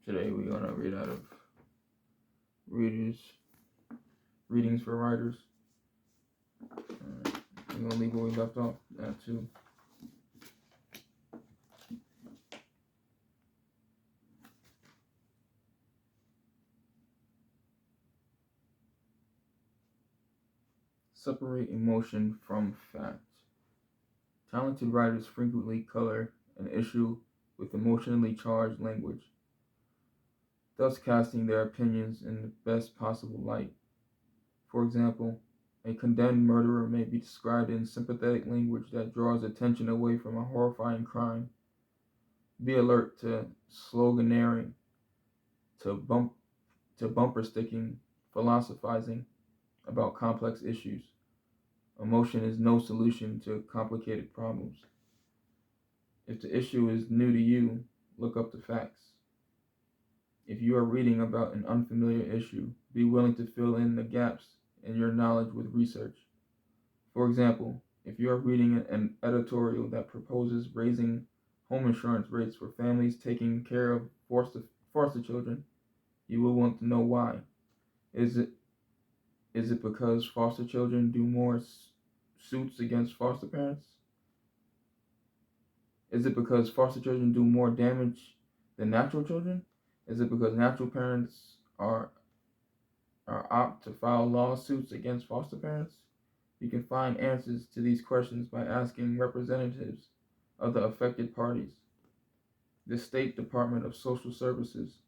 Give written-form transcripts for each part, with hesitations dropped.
Today we're gonna read out of Readings for Writers. We're gonna leave where we left off at 2. Separate emotion from fact. Talented writers frequently color an issue with emotionally charged language, thus casting their opinions in the best possible light. For example, a condemned murderer may be described in sympathetic language that draws attention away from a horrifying crime. Be alert to sloganeering, to bumper sticking, philosophizing about complex issues. Emotion is no solution to complicated problems. If the issue is new to you, look up the facts. If you are reading about an unfamiliar issue, be willing to fill in the gaps in your knowledge with research. For example, if you are reading an editorial that proposes raising home insurance rates for families taking care of foster children, you will want to know why. Is it because foster children do more suits against foster parents? Is it because foster children do more damage than natural children? Is it because natural parents are apt to file lawsuits against foster parents? You can find answers to these questions by asking representatives of the affected parties, the State Department of Social Services,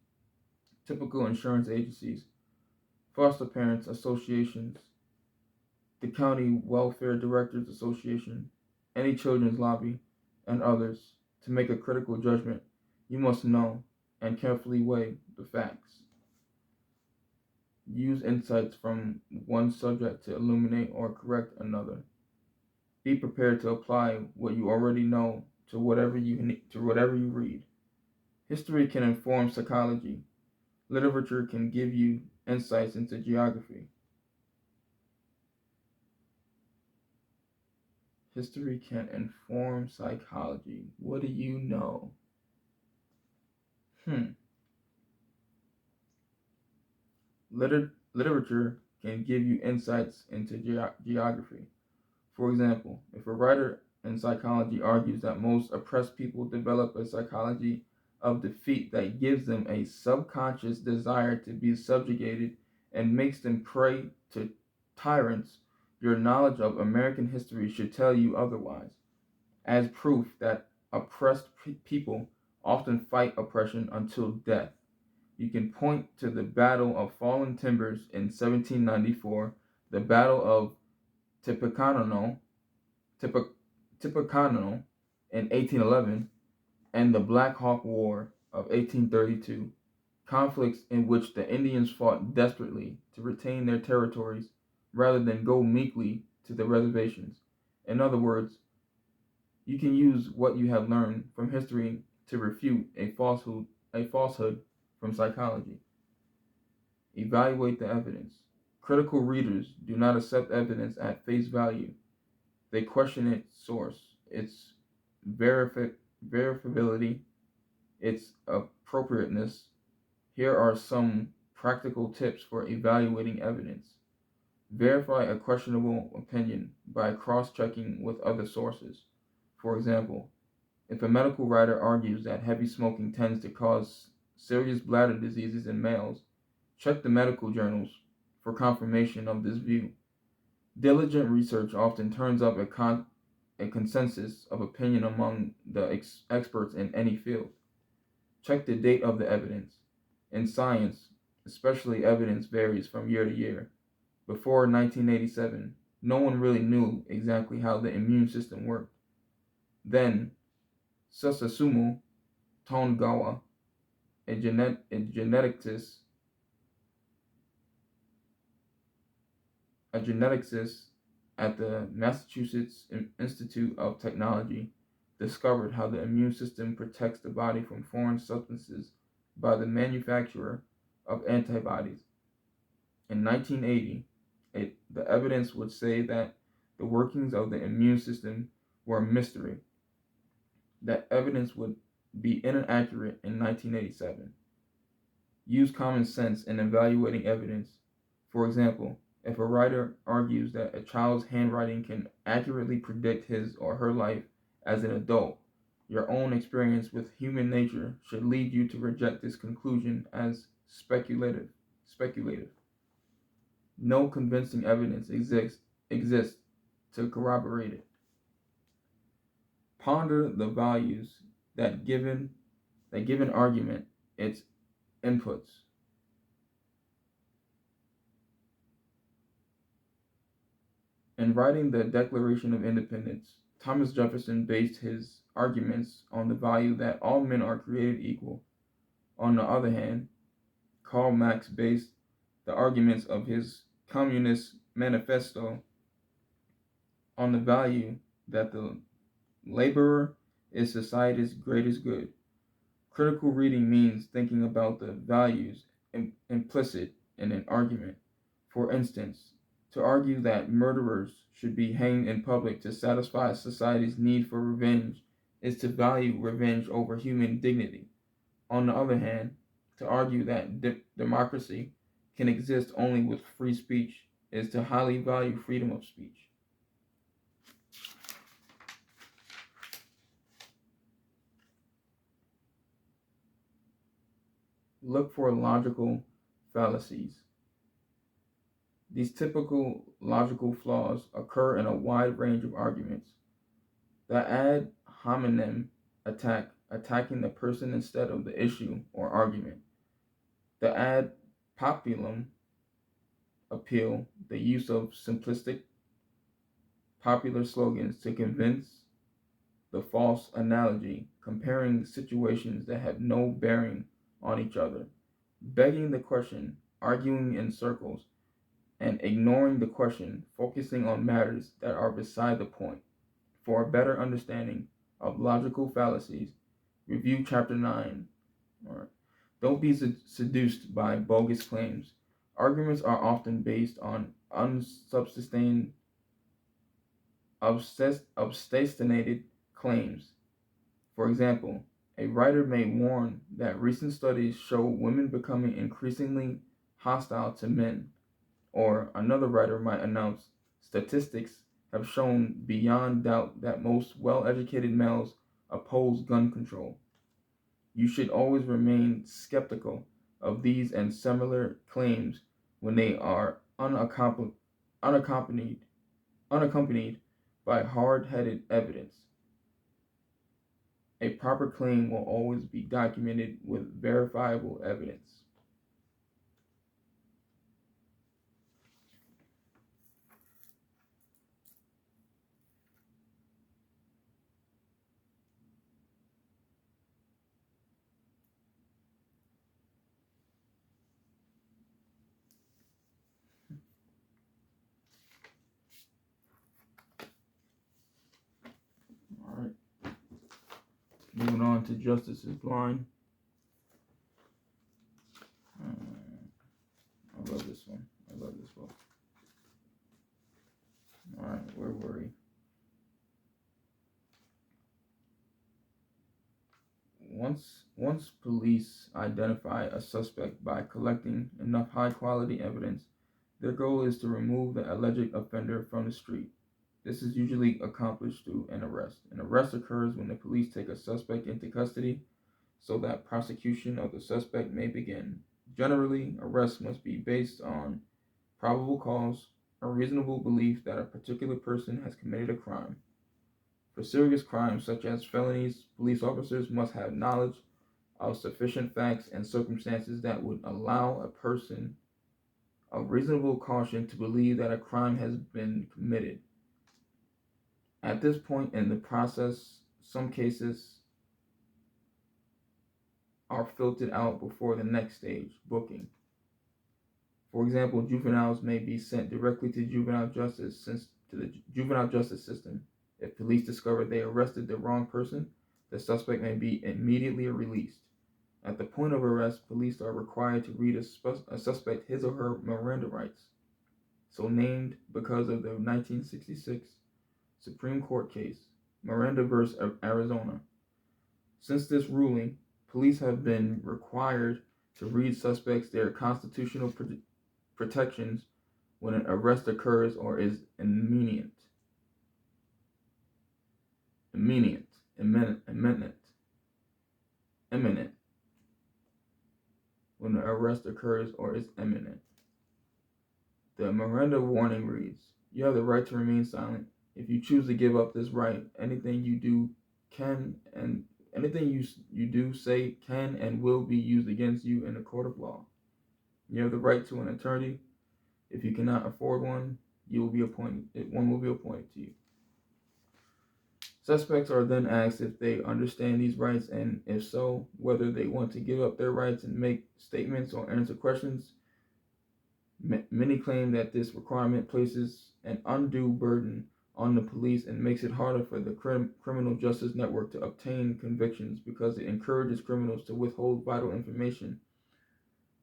typical insurance agencies, foster parents associations, the County Welfare Directors Association, any children's lobby, and others. To make a critical judgment, you must know and carefully weigh the facts. Use insights from one subject to illuminate or correct another. Be prepared to apply what you already know to whatever you read. History can inform psychology. Literature can give you insights into geography. History can inform psychology. What do you know? Literature can give you insights into geography. For example, if a writer in psychology argues that most oppressed people develop a psychology of defeat that gives them a subconscious desire to be subjugated and makes them prey to tyrants, your knowledge of American history should tell you otherwise, as proof that oppressed people often fight oppression until death. You can point to the Battle of Fallen Timbers in 1794, the Battle of Tippecanoe in 1811, and the Black Hawk War of 1832, conflicts in which the Indians fought desperately to retain their territories rather than go meekly to the reservations. In other words, you can use what you have learned from history to refute a falsehood from psychology. Evaluate the evidence. Critical readers do not accept evidence at face value. They question its source, its verifiability, its appropriateness. Here are some practical tips for evaluating evidence. Verify a questionable opinion by cross-checking with other sources. For example, if a medical writer argues that heavy smoking tends to cause serious bladder diseases in males, check the medical journals for confirmation of this view. Diligent research often turns up a consensus of opinion among the experts in any field. Check the date of the evidence. In science, especially, evidence varies from year to year. Before 1987, no one really knew exactly how the immune system worked. Then, Susumu Tonegawa, a geneticist at the Massachusetts Institute of Technology, discovered how the immune system protects the body from foreign substances by the manufacture of antibodies. In 1980, the evidence would say that the workings of the immune system were a mystery. That evidence would be inaccurate in 1987. Use common sense in evaluating evidence. For example, if a writer argues that a child's handwriting can accurately predict his or her life as an adult, your own experience with human nature should lead you to reject this conclusion as speculative. No convincing evidence exists to corroborate it. Ponder the values that given argument its inputs. In writing the Declaration of Independence, Thomas Jefferson based his arguments on the value that all men are created equal. On the other hand, Karl Marx based the arguments of his Communist Manifesto on the value that the laborer is society's greatest good. Critical reading means thinking about the values implicit in an argument. For instance, to argue that murderers should be hanged in public to satisfy society's need for revenge is to value revenge over human dignity. On the other hand, to argue that democracy can exist only with free speech is to highly value freedom of speech. Look for logical fallacies. These typical logical flaws occur in a wide range of arguments. The ad hominem attack, attacking the person instead of the issue or argument. The ad populum appeal, the use of simplistic popular slogans to convince. The false analogy, comparing situations that have no bearing on each other. Begging the question, arguing in circles, and ignoring the question, focusing on matters that are beside the point. For a better understanding of logical fallacies, review Chapter 9. Don't be seduced by bogus claims. Arguments are often based on unsubstantiated, obstinated claims. For example, a writer may warn that recent studies show women becoming increasingly hostile to men, or another writer might announce statistics have shown beyond doubt that most well-educated males oppose gun control. You should always remain skeptical of these and similar claims when they are unaccompanied by hard-headed evidence. A proper claim will always be documented with verifiable evidence. All right. Moving on to Justice is Blind. I love this one. I love this book. All right, where were we? Once police identify a suspect by collecting enough high-quality evidence, their goal is to remove the alleged offender from the street. This is usually accomplished through an arrest. An arrest occurs when the police take a suspect into custody so that prosecution of the suspect may begin. Generally, arrests must be based on probable cause or reasonable belief that a particular person has committed a crime. For serious crimes such as felonies, police officers must have knowledge of sufficient facts and circumstances that would allow a person of reasonable caution to believe that a crime has been committed. At this point in the process, some cases are filtered out before the next stage, booking. For example, juveniles may be sent directly to the juvenile justice system. If police discover they arrested the wrong person, the suspect may be immediately released. At the point of arrest, police are required to read a suspect his or her Miranda rights, so named because of the 1966 Supreme Court case, Miranda v. Arizona. Since this ruling, police have been required to read suspects their constitutional protections when an arrest occurs or is imminent. Imminent. When an arrest occurs or is imminent. The Miranda warning reads, "You have the right to remain silent. If you choose to give up this right, anything you do say can and will be used against you in a court of law. You have the right to an attorney. If you cannot afford one, one will be appointed to you." Suspects are then asked if they understand these rights, and if so, whether they want to give up their rights and make statements or answer questions. Many claim that this requirement places an undue burden on the police and makes it harder for the criminal justice network to obtain convictions because it encourages criminals to withhold vital information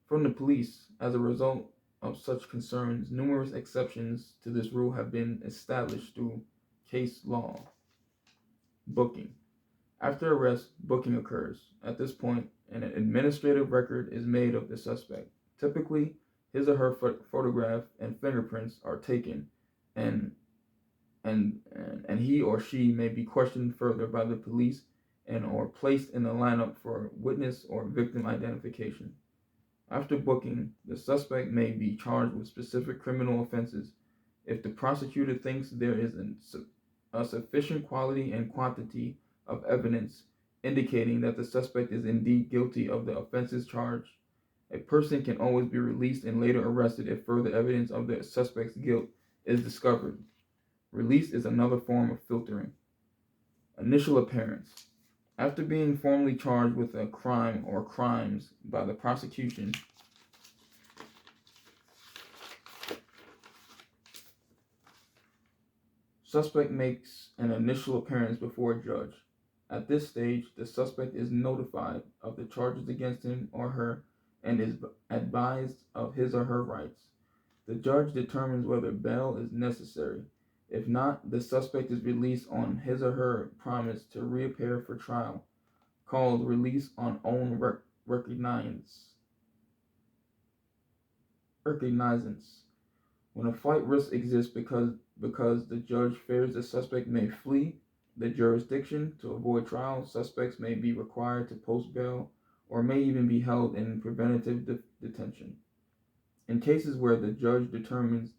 from the police. As a result of such concerns, numerous exceptions to this rule have been established through case law. Booking. After arrest, booking occurs. At this point, an administrative record is made of the suspect. Typically, his or her photograph and fingerprints are taken, and he or she may be questioned further by the police and or placed in the lineup for witness or victim identification. After booking, the suspect may be charged with specific criminal offenses. If the prosecutor thinks there is a sufficient quality and quantity of evidence indicating that the suspect is indeed guilty of the offenses charged, a person can always be released and later arrested if further evidence of the suspect's guilt is discovered. Release is another form of filtering. Initial appearance. After being formally charged with a crime or crimes by the prosecution, suspect makes an initial appearance before a judge. At this stage, the suspect is notified of the charges against him or her and is advised of his or her rights. The judge determines whether bail is necessary. If not, the suspect is released on his or her promise to reappear for trial, called release on own recognizance. When a flight risk exists because the judge fears the suspect may flee the jurisdiction to avoid trial, suspects may be required to post bail or may even be held in preventative detention. In cases where the judge determines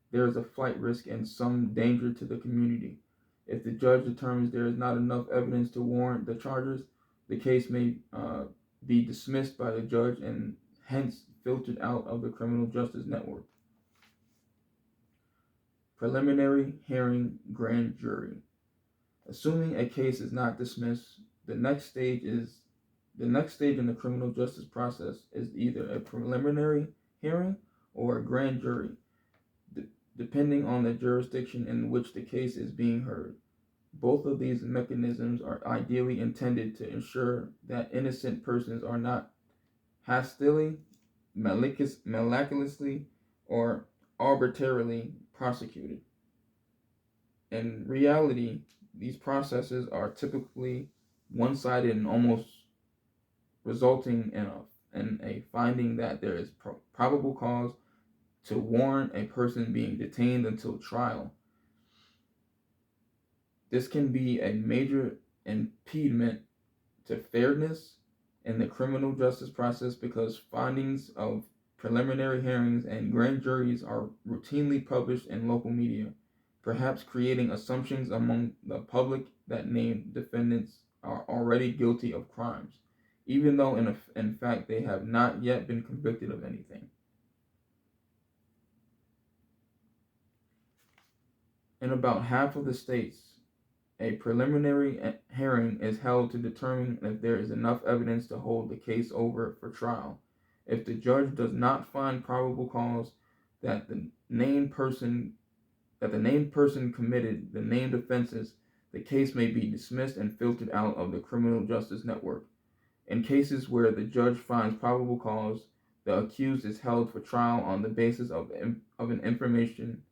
there is a flight risk and some danger to the community, if the judge determines there is not enough evidence to warrant the charges, the case may be dismissed by the judge and hence filtered out of the criminal justice network. Preliminary hearing, grand jury. Assuming a case is not dismissed, the next stage in the criminal justice process is either a preliminary hearing or a grand jury, depending on the jurisdiction in which the case is being heard. Both of these mechanisms are ideally intended to ensure that innocent persons are not hastily, miraculously, or arbitrarily prosecuted. In reality, these processes are typically one-sided and almost resulting in a finding that there is probable cause to warrant a person being detained until trial. This can be a major impediment to fairness in the criminal justice process because findings of preliminary hearings and grand juries are routinely published in local media, perhaps creating assumptions among the public that named defendants are already guilty of crimes, even though in fact they have not yet been convicted of anything. In about half of the states, a preliminary hearing is held to determine if there is enough evidence to hold the case over for trial. If the judge does not find probable cause that the named person committed the named offenses, the case may be dismissed and filtered out of the criminal justice network. In cases where the judge finds probable cause, the accused is held for trial on the basis of an information,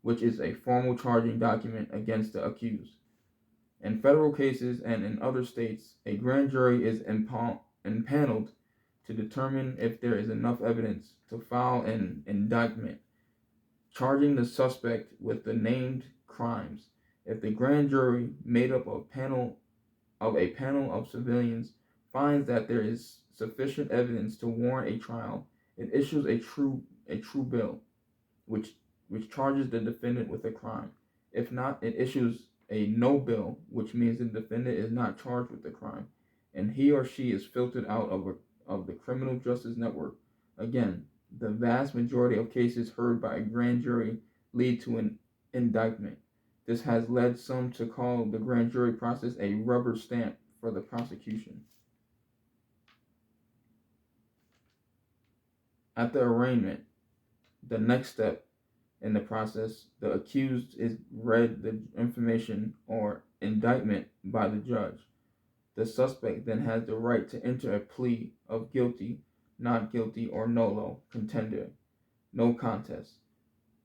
which is a formal charging document against the accused. In federal cases and in other states, a grand jury is impaneled to determine if there is enough evidence to file an indictment charging the suspect with the named crimes. If the grand jury, made up of a panel of civilians, finds that there is sufficient evidence to warrant a trial, it issues a true bill, which charges the defendant with a crime. If not, it issues a no bill, which means the defendant is not charged with the crime, and he or she is filtered out of the criminal justice network. Again, the vast majority of cases heard by a grand jury lead to an indictment. This has led some to call the grand jury process a rubber stamp for the prosecution. At the arraignment, the next step in the process, the accused is read the information or indictment by the judge. The suspect then has the right to enter a plea of guilty, not guilty, or nolo contendere, no contest.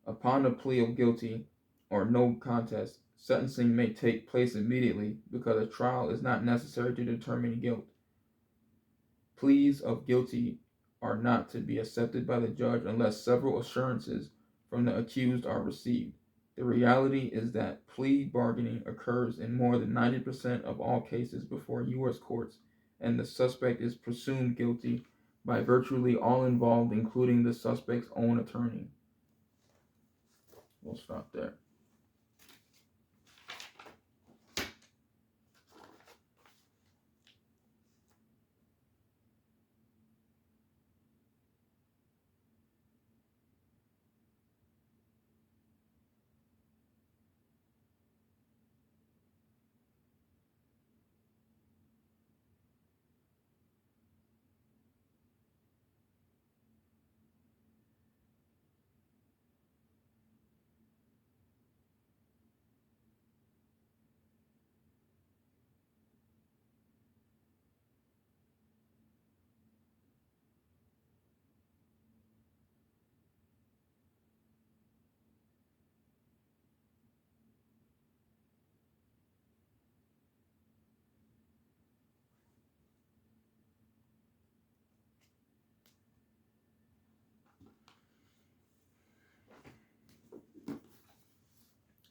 Upon a plea of guilty or no contest, sentencing may take place immediately because a trial is not necessary to determine guilt. Pleas of guilty are not to be accepted by the judge unless several assurances from the accused are received. The reality is that plea bargaining occurs in more than 90% of all cases before U.S. courts, and the suspect is presumed guilty by virtually all involved, including the suspect's own attorney. We'll stop there.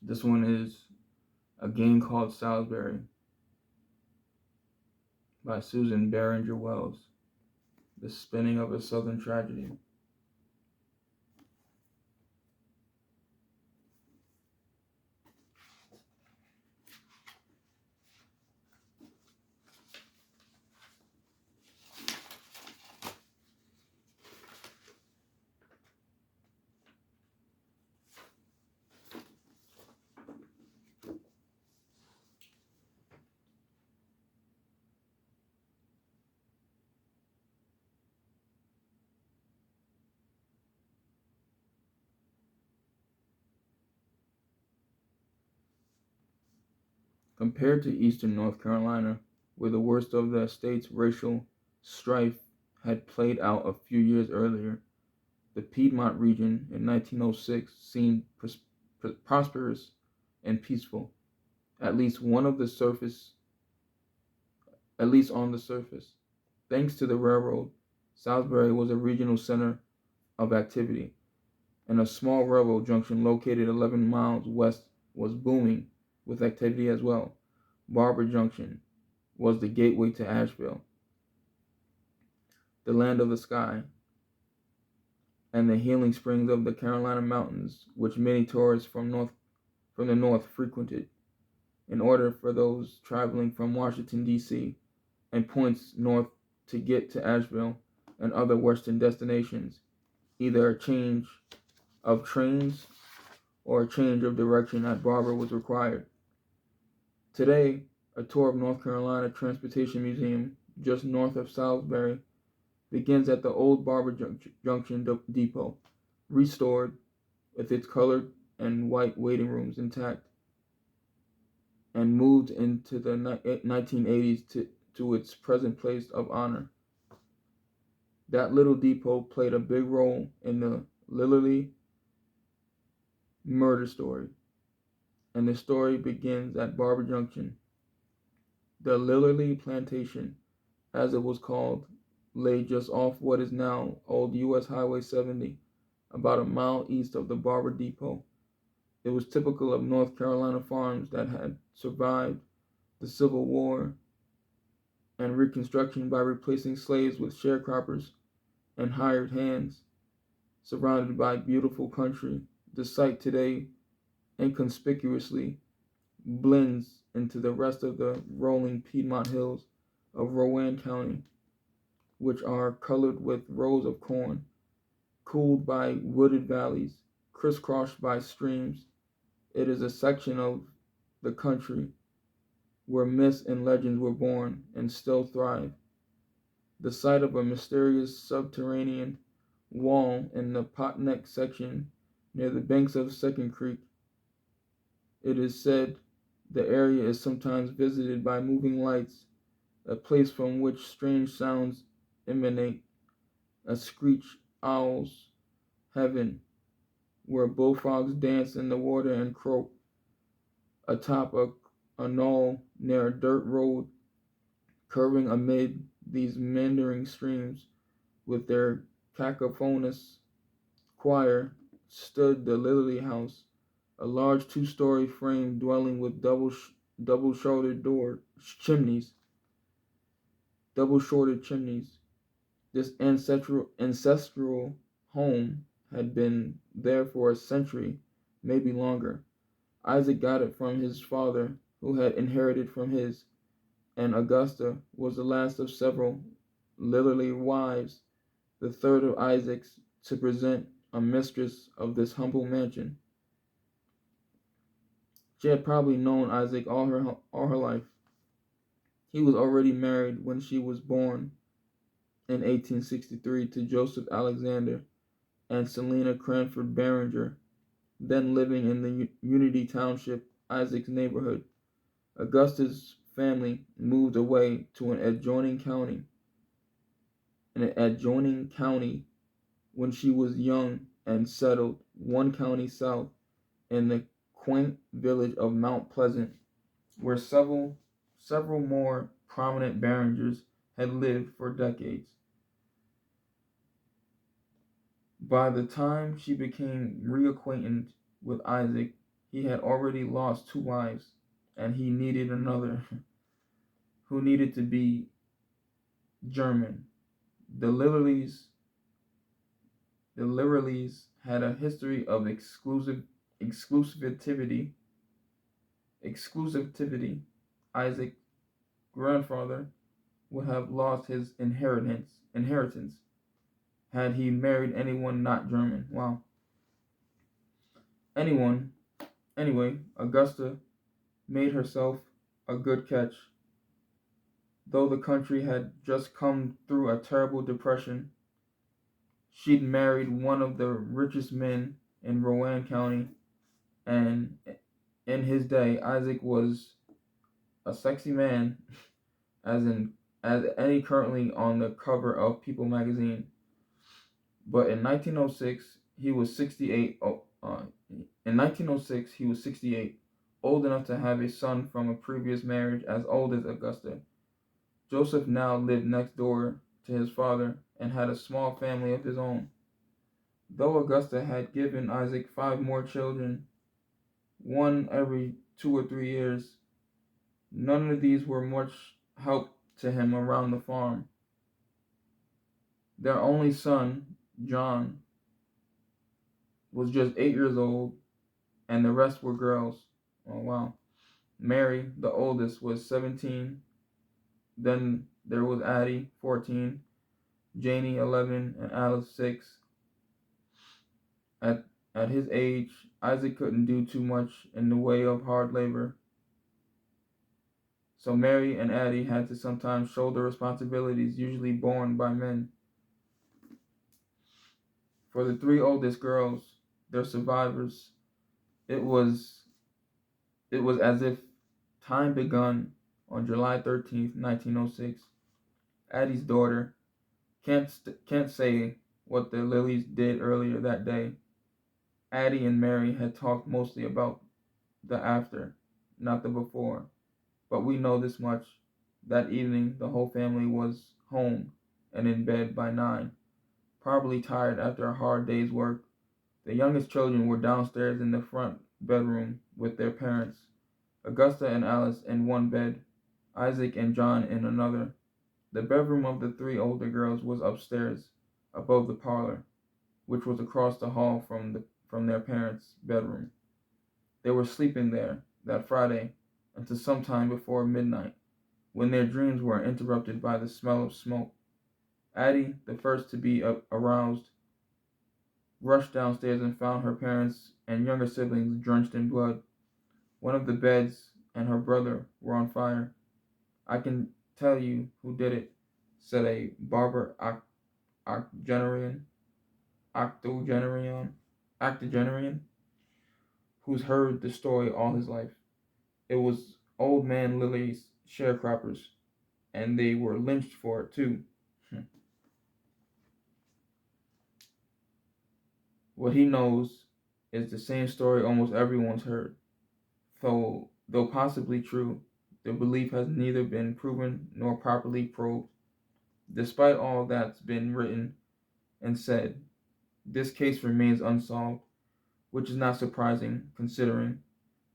This one is A Game Called Salisbury by Susan Behringer Wells. The Spinning of a Southern Tragedy. Compared to eastern North Carolina, where the worst of the state's racial strife had played out a few years earlier, the Piedmont region in 1906 seemed prosperous and peaceful, at least on the surface. Thanks to the railroad, Salisbury was a regional center of activity, and a small railroad junction located 11 miles west was booming with activity as well. Barber Junction was the gateway to Asheville, the land of the sky, and the healing springs of the Carolina mountains, which many tourists from the north frequented in order for those traveling from Washington, D.C. and points north to get to Asheville and other western destinations. Either a change of trains or a change of direction at Barber was required. Today, a tour of North Carolina Transportation Museum, just north of Salisbury, begins at the old Barber Junction depot, restored with its colored and white waiting rooms intact, and moved into the 1980s to its present place of honor. That little depot played a big role in the Lilly murder story, and the story begins at Barber Junction. The Lilly Plantation, as it was called, lay just off what is now old US Highway 70, about a mile east of the Barber Depot. It was typical of North Carolina farms that had survived the Civil War and Reconstruction by replacing slaves with sharecroppers and hired hands, surrounded by beautiful country. The site today inconspicuously blends into the rest of the rolling Piedmont hills of Rowan County, which are colored with rows of corn, cooled by wooded valleys, crisscrossed by streams. It is a section of the country where myths and legends were born and still thrive. The site of a mysterious subterranean wall in the Potneck section near the banks of Second Creek. It is said the area is sometimes visited by moving lights, a place from which strange sounds emanate, a screech owl's heaven, where bullfrogs dance in the water and croak, atop a knoll near a dirt road curving amid these meandering streams with their cacophonous choir, stood the Lily House, a large two-story frame dwelling with double-shorted chimneys. This ancestral home had been there for a century, maybe longer. Isaac got it from his father, who had inherited from his, and Augusta was the last of several Lily wives, the third of Isaac's, to present a mistress of this humble mansion. She had probably known Isaac all her life. He was already married when she was born in 1863 to Joseph Alexander and Selina Cranford Behringer, then living in the Unity Township, Isaac's neighborhood. Augusta's family moved away to an adjoining county when she was young and settled one county south in the quaint village of Mount Pleasant, where several more prominent Behringers had lived for decades. By the time she became reacquainted with Isaac, he had already lost two wives, and he needed another, who needed to be German. The Lillerleys had a history of exclusivity. Isaac's grandfather would have lost his inheritance had he married anyone not German. Wow. Anyway, Augusta made herself a good catch. Though the country had just come through a terrible depression, she'd married one of the richest men in Rowan County, and in his day, Isaac was a sexy man, as any currently on the cover of People magazine. But in 1906, he was 68. In 1906, he was 68, old enough to have a son from a previous marriage as old as Augusta. Joseph now lived next door to his father and had a small family of his own. Though Augusta had given Isaac 5 more children, one every 2 or 3 years, none of these were much help to him around the farm. Their only son, John, was just 8 years old, and the rest were girls. Oh, wow. Mary, the oldest, was 17. Then there was Addie, 14, Janie, 11, and Alice, 6. At his age, Isaac couldn't do too much in the way of hard labor. So Mary and Addie had to sometimes shoulder responsibilities usually borne by men. For the 3 oldest girls, their survivors, it was as if time begun on July 13th, 1906. Addie's daughter can't say what the Lilies did earlier that day. Addie and Mary had talked mostly about the after, not the before. But we know this much. That evening, the whole family was home and in bed by 9, probably tired after a hard day's work. The youngest children were downstairs in the front bedroom with their parents, Augusta and Alice in one bed, Isaac and John in another. The bedroom of the three older girls was upstairs, above the parlor, which was across the hall from their parents' bedroom. They were sleeping there that Friday until some time before midnight, when their dreams were interrupted by the smell of smoke. Addie, the first to be aroused, rushed downstairs and found her parents and younger siblings drenched in blood. One of the beds and her brother were on fire. "I can tell you who did it," said a barber octogenarian, octogenarian, octogenarian, who's heard the story all his life. "It was old man Lily's sharecroppers, and they were lynched for it too." What he knows is the same story almost everyone's heard. Though possibly true, the belief has neither been proven nor properly probed. Despite all that's been written and said, this case remains unsolved, which is not surprising considering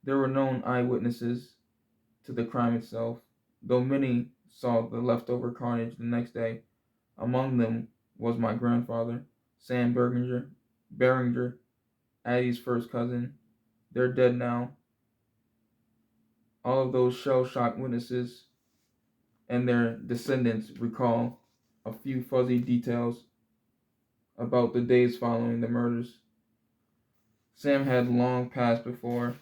there were known eyewitnesses to the crime itself, though many saw the leftover carnage the next day. Among them was my grandfather, Sam Behringer, Addie's first cousin. They're dead now. All of those shell-shocked witnesses and their descendants recall a few fuzzy details about the days following the murders. Sam had long passed before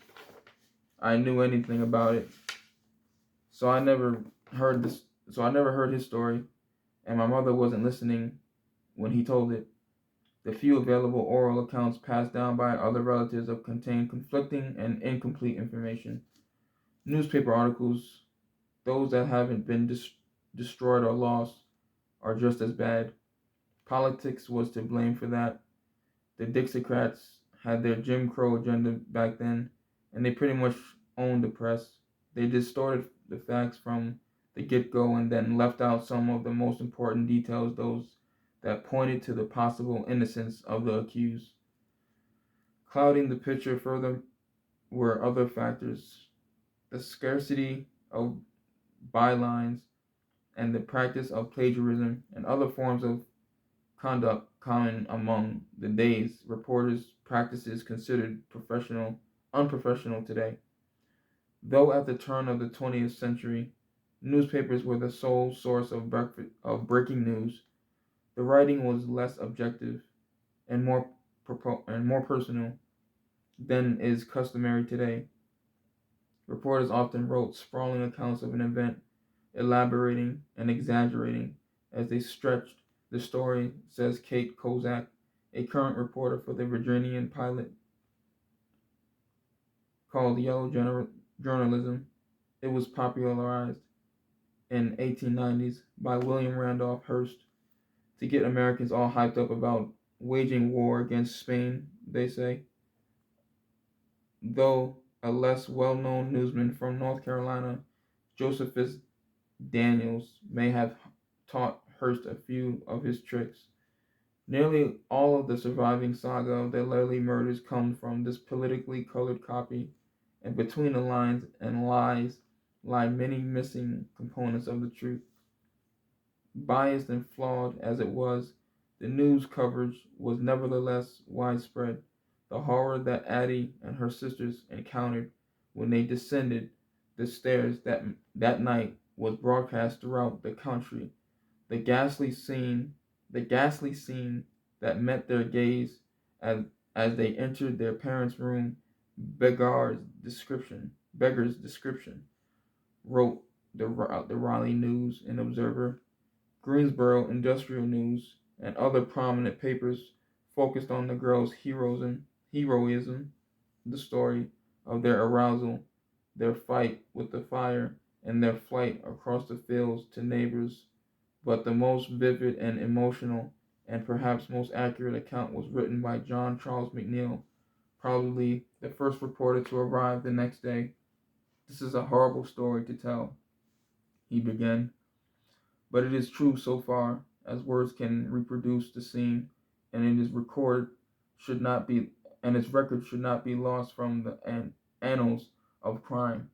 I knew anything about it, so I never heard his story, and my mother wasn't listening when he told it. The few available oral accounts passed down by other relatives have contained conflicting and incomplete information. Newspaper articles, those that haven't been destroyed or lost, are just as bad. Politics was to blame for that. The Dixiecrats had their Jim Crow agenda back then, and they pretty much owned the press. They distorted the facts from the get-go and then left out some of the most important details, those that pointed to the possible innocence of the accused. Clouding the picture further were other factors: the scarcity of bylines and the practice of plagiarism and other forms of conduct common among the day's reporters, practices considered unprofessional today. Though at the turn of the 20th century, newspapers were the sole source of breaking news, the writing was less objective and more personal than is customary today. Reporters often wrote sprawling accounts of an event, elaborating and exaggerating as they stretched the story, says Kate Kozak, a current reporter for the Virginian Pilot, called Yellow Journalism. It was popularized in 1890s by William Randolph Hearst to get Americans all hyped up about waging war against Spain, they say. Though a less well-known newsman from North Carolina, Josephus Daniels, may have taught Hearst a few of his tricks. Nearly all of the surviving saga of the Lely murders come from this politically colored copy, and between the lines and lies lie many missing components of the truth. Biased and flawed as it was, the news coverage was nevertheless widespread. The horror that Addie and her sisters encountered when they descended the stairs that night was broadcast throughout the country. The ghastly scene that met their gaze as they entered their parents' room, Beggars Description, wrote the Raleigh News and Observer. Greensboro Industrial News and other prominent papers focused on the girls' heroism, the story of their arousal, their fight with the fire, and their flight across the fields to neighbors. But the most vivid and emotional, and perhaps most accurate account was written by John Charles McNeill, probably the first reporter to arrive the next day. "This is a horrible story to tell," he began, "but it is true so far. as words can reproduce the scene, and it is record should not be and its record should not be lost from the annals of crime.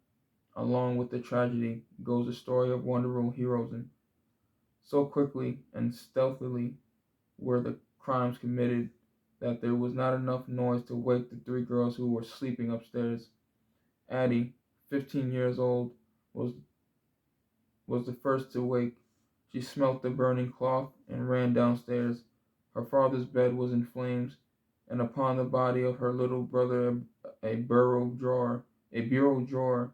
Along with the tragedy goes the story of wonderful heroism. So quickly and stealthily were the crimes committed that there was not enough noise to wake the three girls who were sleeping upstairs. Addie, 15 years old, was was the first to wake. She smelt the burning cloth and ran downstairs. Her father's bed was in flames, and upon the body of her little brother a bureau drawer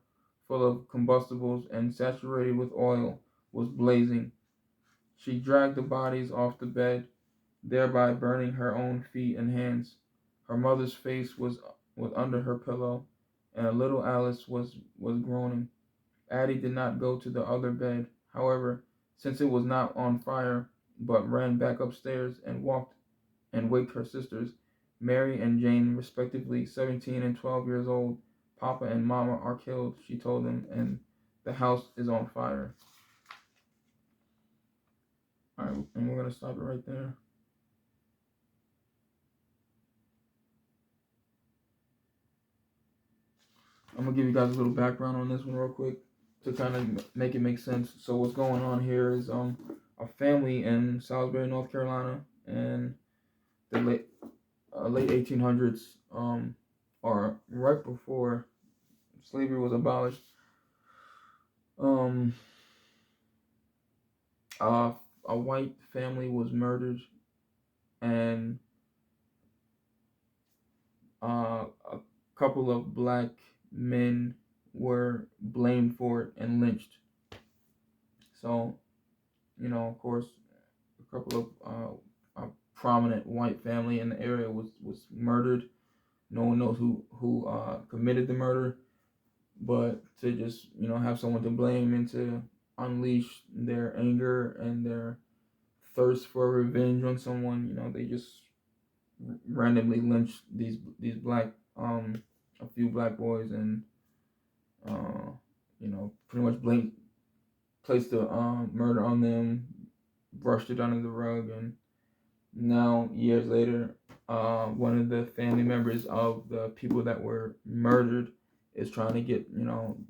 full of combustibles and saturated with oil was blazing. She dragged the bodies off the bed, thereby burning her own feet and hands. Her mother's face was under her pillow, and little Alice was groaning. Addie did not go to the other bed, however, since it was not on fire, but ran back upstairs and walked and waked her sisters, Mary and Jane, respectively, 17 and 12 years old. Papa and Mama are killed, she told them, and the house is on fire. All right, and we're gonna stop it right there. I'm gonna give you guys a little background on this one real quick to kind of make it make sense. So what's going on here is a family in Salisbury, North Carolina, and the late 1800s, or right before slavery was abolished. Um, a white family was murdered, and a couple of black men were blamed for it and lynched. So, of course, a couple of a prominent white family in the area was murdered. No one knows who committed the murder, but to just have someone to blame and to unleash their anger and their thirst for revenge on someone, they just randomly lynched these black a few black boys, and pretty much placed the murder on them, brushed it under the rug, and now years later, one of the family members of the people that were murdered is trying to get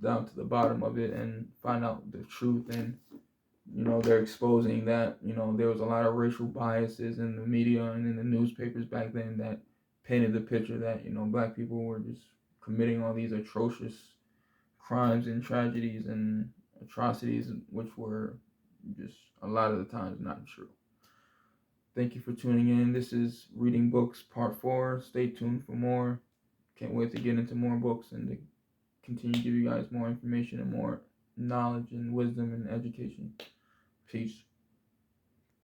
down to the bottom of it and find out the truth. And they're exposing that there was a lot of racial biases in the media and in the newspapers back then that painted the picture that black people were just committing all these atrocious crimes and tragedies and atrocities, which were just a lot of the times not true. Thank you for tuning in. This is Reading Books Part 4. Stay tuned for more. Can't wait to get into more books and to continue to give you guys more information and more knowledge and wisdom and education. Peace.